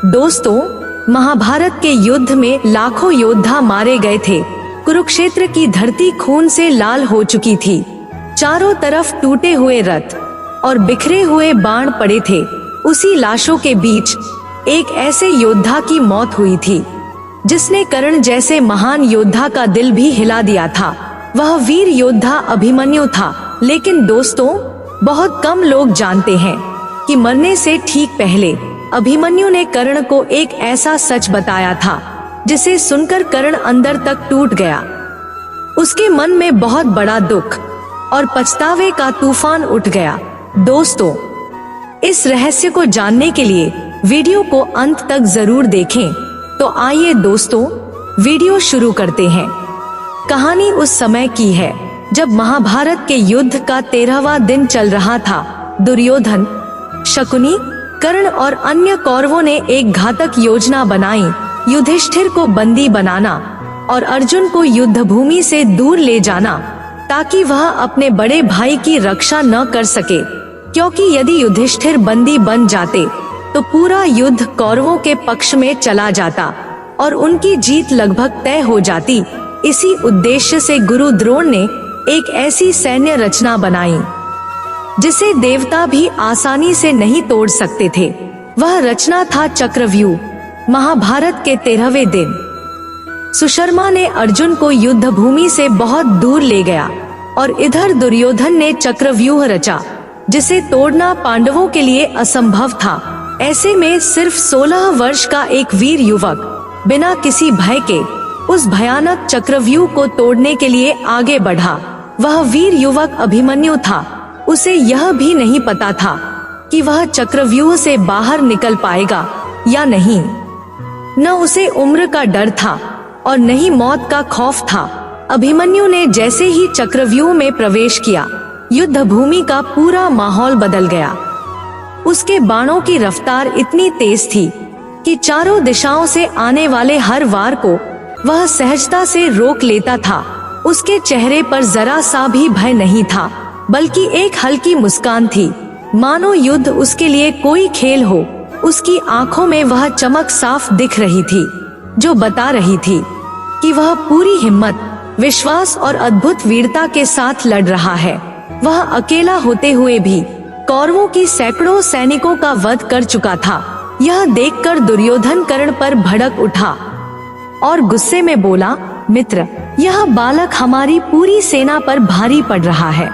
दोस्तों, महाभारत के युद्ध में लाखों योद्धा मारे गए थे। कुरुक्षेत्र की धरती खून से लाल हो चुकी थी। चारों तरफ टूटे हुए रथ और बिखरे हुए बाण पड़े थे। उसी लाशों के बीच एक ऐसे योद्धा की मौत हुई थी जिसने कर्ण जैसे महान योद्धा का दिल भी हिला दिया था। वह वीर योद्धा अभिमन्यु था। लेकिन दोस्तों, बहुत कम लोग जानते हैं कि मरने से ठीक पहले अभिमन्यु ने कर्ण को एक ऐसा सच बताया था जिसे सुनकर कर्ण अंदर तक टूट गया। उसके मन में बहुत बड़ा दुख और पछतावे का तूफान उठ गया। दोस्तों, इस रहस्य को जानने के लिए वीडियो को अंत तक जरूर देखें। तो आइए दोस्तों, वीडियो शुरू करते हैं। कहानी उस समय की है जब महाभारत के युद्ध का 13वां दिन चल रहा था। दुर्योधन, शकुनी, कर्ण और अन्य कौरवों ने एक घातक योजना बनाई, युधिष्ठिर को बंदी बनाना और अर्जुन को युद्ध भूमि से दूर ले जाना ताकि वह अपने बड़े भाई की रक्षा न कर सके। क्योंकि यदि युधिष्ठिर बंदी बन जाते तो पूरा युद्ध कौरवों के पक्ष में चला जाता और उनकी जीत लगभग तय हो जाती। इसी उद्देश्य से गुरु द्रोण ने एक ऐसी सैन्य रचना बनाई जिसे देवता भी आसानी से नहीं तोड़ सकते थे। वह रचना था चक्रव्यूह। महाभारत के 13वें दिन सुशर्मा ने अर्जुन को युद्ध भूमि से बहुत दूर ले गया और इधर दुर्योधन ने चक्रव्यूह रचा जिसे तोड़ना पांडवों के लिए असंभव था। ऐसे में सिर्फ 16 वर्ष का एक वीर युवक बिना किसी भय के उस भयानक चक्रव्यूह को तोड़ने के लिए आगे बढ़ा। वह वीर युवक अभिमन्यु था। उसे यह भी नहीं पता था कि वह चक्रव्यूह से बाहर निकल पाएगा या नहीं। न उसे उम्र का डर था और न ही मौत का खौफ था। अभिमन्यु ने जैसे ही चक्रव्यूह में प्रवेश किया, युद्ध भूमि का पूरा माहौल बदल गया। उसके बाणों की रफ्तार इतनी तेज थी कि चारों दिशाओं से आने वाले हर वार को वह सहजता से रोक लेता था। उसके चेहरे पर जरा सा भी भय नहीं था, बल्कि एक हल्की मुस्कान थी, मानो युद्ध उसके लिए कोई खेल हो। उसकी आंखों में वह चमक साफ दिख रही थी जो बता रही थी कि वह पूरी हिम्मत, विश्वास और अद्भुत वीरता के साथ लड़ रहा है। वह अकेला होते हुए भी कौरवों की सैकड़ों सैनिकों का वध कर चुका था। यह देखकर दुर्योधन कर्ण पर भड़क उठा और गुस्से में बोला, मित्र, यह बालक हमारी पूरी सेना पर भारी पड़ रहा है,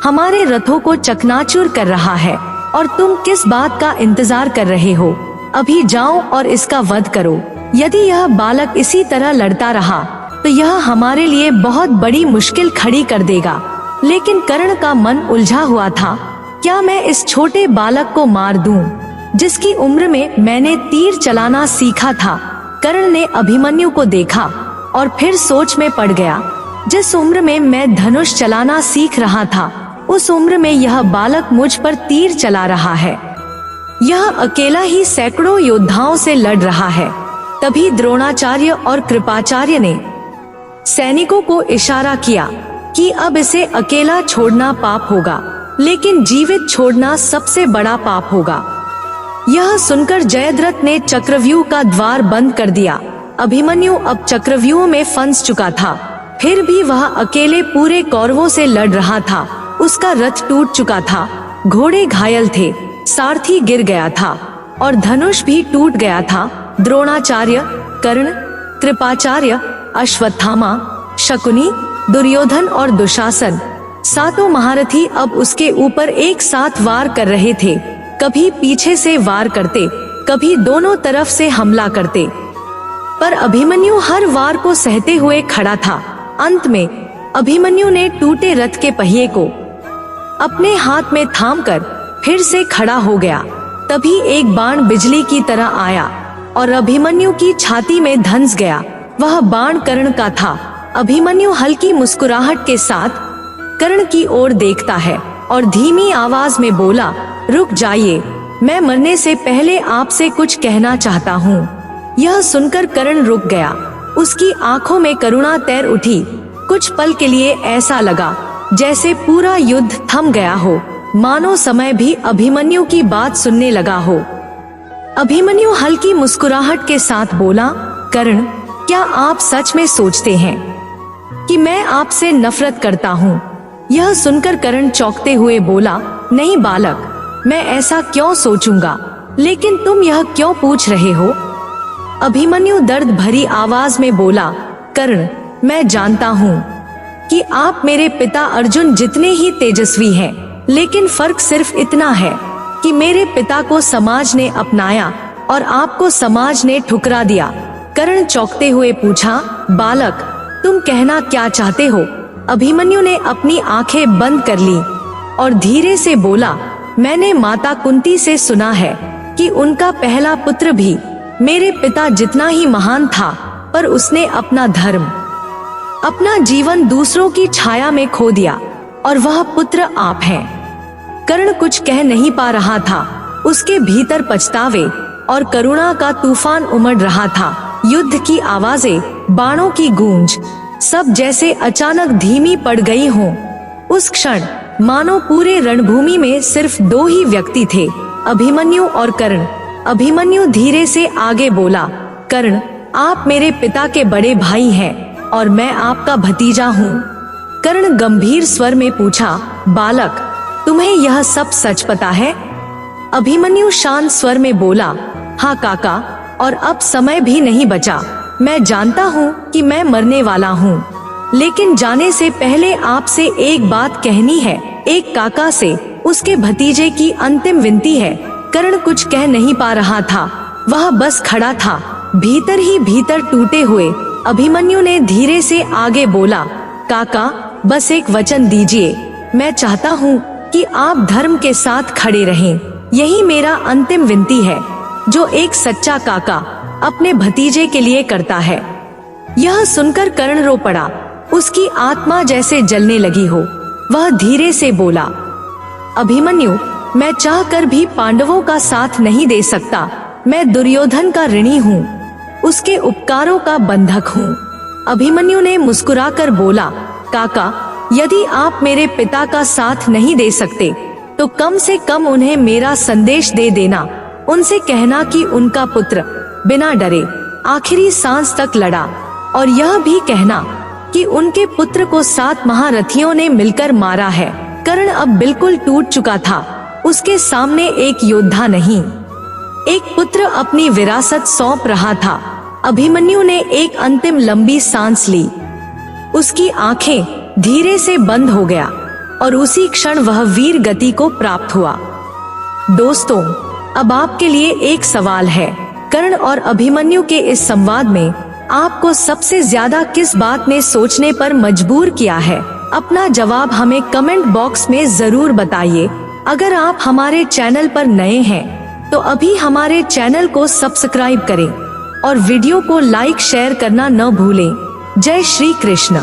हमारे रथों को चकनाचूर कर रहा है और तुम किस बात का इंतजार कर रहे हो? अभी जाओ और इसका वध करो। यदि यह बालक इसी तरह लड़ता रहा तो यह हमारे लिए बहुत बड़ी मुश्किल खड़ी कर देगा। लेकिन कर्ण का मन उलझा हुआ था। क्या मैं इस छोटे बालक को मार दूं, जिसकी उम्र में मैंने तीर चलाना सीखा था? कर्ण ने अभिमन्यु को देखा और फिर सोच में पड़ गया। जिस उम्र में मैं धनुष चलाना सीख रहा था, उस उम्र में यह बालक मुझ पर तीर चला रहा है। यह अकेला ही सैकड़ों योद्धाओं से लड़ रहा है। तभी द्रोणाचार्य और कृपाचार्य ने सैनिकों को इशारा किया कि अब इसे अकेला छोड़ना पाप होगा, लेकिन जीवित छोड़ना सबसे बड़ा पाप होगा। यह सुनकर जयद्रथ ने चक्रव्यूह का द्वार बंद कर दिया। अभिमन्यु अब चक्रव्यूह में फंस चुका था, फिर भी वह अकेले पूरे कौरवों से लड़ रहा था। उसका रथ टूट चुका था, घोड़े घायल थे, सारथी गिर गया था और धनुष भी टूट गया था। द्रोणाचार्य, कर्ण, कृपाचार्य, अश्वत्थामा, शकुनी, दुर्योधन और दुशासन, सातों महारथी अब उसके ऊपर एक साथ वार कर रहे थे। कभी पीछे से वार करते, कभी दोनों तरफ से हमला करते, पर अभिमन्यु हर वार को सहते हुए खड़ा था। अंत में अभिमन्यु ने टूटे रथ के पहिए को अपने हाथ में थामकर फिर से खड़ा हो गया। तभी एक बाण बिजली की तरह आया और अभिमन्यु की छाती में धंस गया। वह बाण कर्ण का था। अभिमन्यु हल्की मुस्कुराहट के साथ कर्ण की ओर देखता है और धीमी आवाज में बोला, रुक जाइए, मैं मरने से पहले आपसे कुछ कहना चाहता हूँ। यह सुनकर कर्ण रुक गया। उसकी आंखों में करुणा तैर उठी। कुछ पल के लिए ऐसा लगा जैसे पूरा युद्ध थम गया हो, मानो समय भी अभिमन्यु की बात सुनने लगा हो। अभिमन्यु हल्की मुस्कुराहट के साथ बोला, कर्ण, क्या आप सच में सोचते हैं कि मैं आपसे नफरत करता हूँ? यह सुनकर कर्ण चौंकते हुए बोला, नहीं बालक, मैं ऐसा क्यों सोचूंगा, लेकिन तुम यह क्यों पूछ रहे हो? अभिमन्यु दर्द भरी आवाज में बोला, कर्ण, मैं जानता हूँ कि आप मेरे पिता अर्जुन जितने ही तेजस्वी हैं, लेकिन फर्क सिर्फ इतना है कि मेरे पिता को समाज ने अपनाया और आपको समाज ने ठुकरा दिया। कर्ण चौंकते हुए पूछा, बालक, तुम कहना क्या चाहते हो? अभिमन्यु ने अपनी आंखें बंद कर ली और धीरे से बोला, मैंने माता कुंती से सुना है कि उनका पहला पुत्र भी मेरे पिता जितना ही महान था, पर उसने अपना धर्म, अपना जीवन दूसरों की छाया में खो दिया, और वह पुत्र आप हैं। कर्ण कुछ कह नहीं पा रहा था, उसके भीतर पछतावे और करुणा का तूफान उमड़ रहा था। युद्ध की आवाजें, बाणों की गूंज, सब जैसे अचानक धीमी पड़ गई हों। उस क्षण मानो पूरे रणभूमि में सिर्फ दो ही व्यक्ति थे, अभिमन्यु और कर्ण। अभिमन्यु धीरे से आगे बोला, कर्ण, आप मेरे पिता के बड़े भाई हैं और मैं आपका भतीजा हूँ। कर्ण गंभीर स्वर में पूछा, बालक, तुम्हें यह सब सच पता है? अभिमन्यु शांत स्वर में बोला, हाँ काका, और अब समय भी नहीं बचा। मैं जानता हूँ कि मैं मरने वाला हूँ, लेकिन जाने से पहले आपसे एक बात कहनी है। एक काका से उसके भतीजे की अंतिम विनती है। कर्ण कुछ कह नहीं पा रहा था, वह बस खड़ा था, भीतर ही भीतर टूटे हुए। अभिमन्यु ने धीरे से आगे बोला, काका, बस एक वचन दीजिए। मैं चाहता हूँ कि आप धर्म के साथ खड़े रहें। यही मेरा अंतिम विनती है, जो एक सच्चा काका अपने भतीजे के लिए करता है। यह सुनकर कर्ण रो पड़ा, उसकी आत्मा जैसे जलने लगी हो। वह धीरे से बोला, अभिमन्यु, मैं चाहकर भी पांडवों का साथ नहीं दे सकता। मैं दुर्योधन का ऋणी हूँ, उसके उपकारों का बंधक हूँ। अभिमन्यु ने मुस्कुराकर बोला, काका, यदि आप मेरे पिता का साथ नहीं दे सकते, तो कम से कम उन्हें मेरा संदेश दे देना। उनसे कहना कि उनका पुत्र बिना डरे आखिरी सांस तक लड़ा, और यह भी कहना कि उनके पुत्र को 7 महारथियों ने मिलकर मारा है। कर्ण अब बिल्कुल टूट चुका था। उसके सामने एक योद्धा नहीं, एक पुत्र अपनी विरासत सौंप रहा था। अभिमन्यु ने एक अंतिम लंबी सांस ली, उसकी आंखें धीरे से बंद हो गया, और उसी क्षण वह वीर गति को प्राप्त हुआ। दोस्तों, अब आपके लिए एक सवाल है। कर्ण और अभिमन्यु के इस संवाद में आपको सबसे ज्यादा किस बात ने सोचने पर मजबूर किया है? अपना जवाब हमें कमेंट बॉक्स में जरूर बताइए। अगर आप हमारे चैनल पर नए हैं तो अभी हमारे चैनल को सब्सक्राइब करें और वीडियो को लाइक शेयर करना न भूलें। जय श्री कृष्ण।